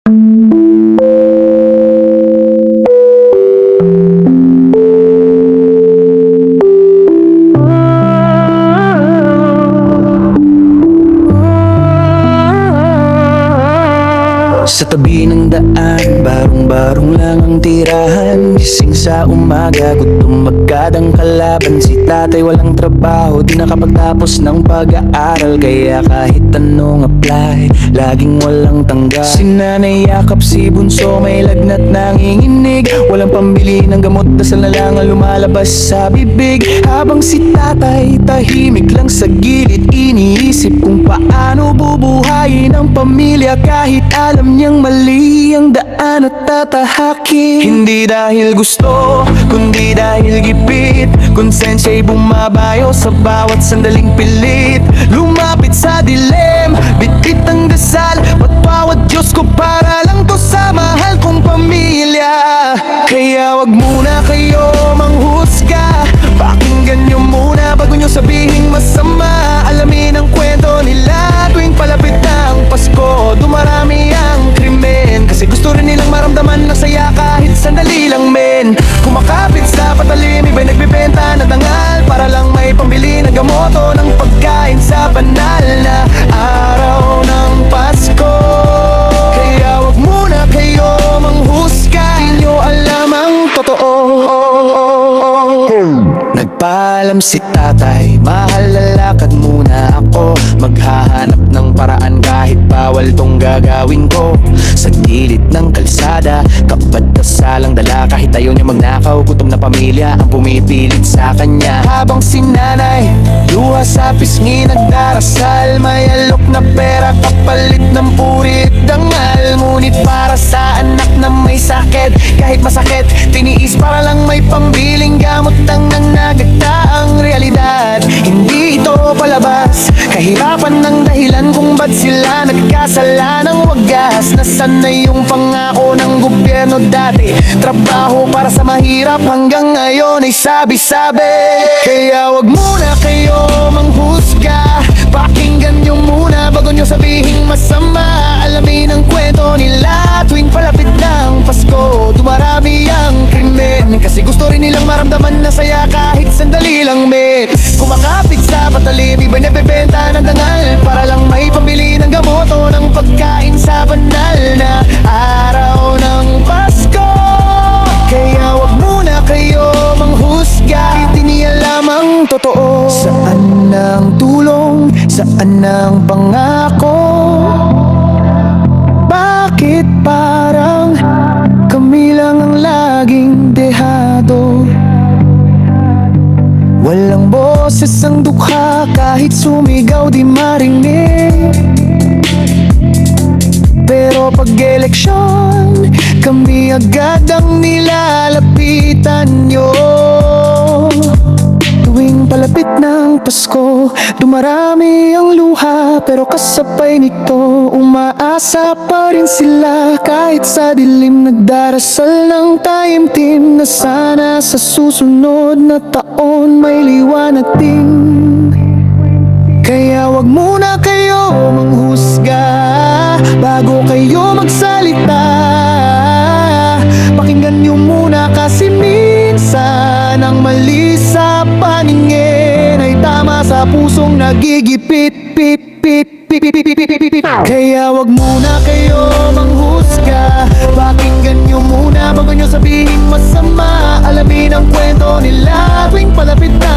Sa tabi ng daan, barong-barong lang ang tirahan. Gising sa umaga, gutom magkadang kalaban. Si tatay walang trabaho, di nakapagtapos ng pag-aaral. Kaya kahit anong apply, laging walang tanggap. Si nanay yakap, si bunso may lagnat nanginginig. Walang pambili ng gamot, dasal na lang ang lumalabas sa bibig. Habang si tatay tahimik lang sa gilid, iniisip kung paano bubuhayin ang pamilya. Kahit alam niyang mali ang daan at tatahakin. Hindi dahil gusto, kundi dahil gipit. Konsensya'y bumabayo sa bawat sandaling pilit. Lumapit sa dilim, bitbit ang dasal, patawad Diyos ko para lang to sa mahal kong pamilya. Kaya wag muna kayo manghusga, pakinggan nyo muna bago nyo sabihin masama. Alamin ang kwento nila tuwing palapit ng Pasko. Dumarami ang krimen, kasi gusto rin nilang maramdaman ng saya kahit sandali lang men. Kumakapit sa patalim, iba'y nagbibenta ng dangal para lang may pambili ng gamot o ng pagkain sa banal na araw ng Pasko. Kaya wag muna kayo manghusga, di nyo alam ang totoo. Nagpaalam si tatay, mahal lalakad muna ako. Maghahanap ng paraan kahit bawal tong gagawin ko. Sa gilid ng kalsada, kapatasalang dala. Kahit ayaw niya magnakaw, gutom na pamilya ang pumipilit sa kanya. Habang si nanay, luha sa pisngi nagdarasal. May alok na pera kapalit ng purit dangal. Ngunit para sa anak na may sakit, kahit masakit, tiniis para lang may pambiling gamot ang nanganagagtaang realidad. Hindi ito palabas, kahirapan ng dahilan kung ba't sila nagkasala ng wagas. Nasaan na yung pangako ng gobyerno dati? Trabaho para sa mahirap hanggang ngayon ay sabi-sabi. Kaya wag muna kayo manghusga, pakinggan nyo muna bago nyo sabihin masama. Alamin ang kwento nila tuwing palapit ng Pasko. Dumarami ang krimen, kasi gusto rin nilang maramdaman na saya kahit sandali lang men. Kumakapit sa patalim, iba'y nabibenta ng dangal para lang may pambili ng gamot o ng pagkain sa banal na araw ng Pasko. Kaya wag muna kayo manghusga, hindi niya alam ang totoo. Saan ang tulong, saan ang pangako? Bakit parang kami lang ang laging dehado? Walang boses ang dukha, kahit sumigaw di marinig. Pero pag eleksyon, kami agad ang nilalapitan nyo. Tuwing palapit ng Pasko, dumarami ang luha. Pero kasabay nito, umaasa pa rin sila. Kahit sa dilim nagdarasal ng taimtim, na sana sa susunod na taon may liwanag din. Kaya wag muna kayo manghusga bago kayo magsalita. Pakinggan nyo muna, kasi minsan ang mali sa paningin ay tama sa pusong nagigipit. Kaya wag muna kayo manghusga, pakinggan nyo muna bago nyo sabihin masama. Alamin ang kwento nila tuwing palapit na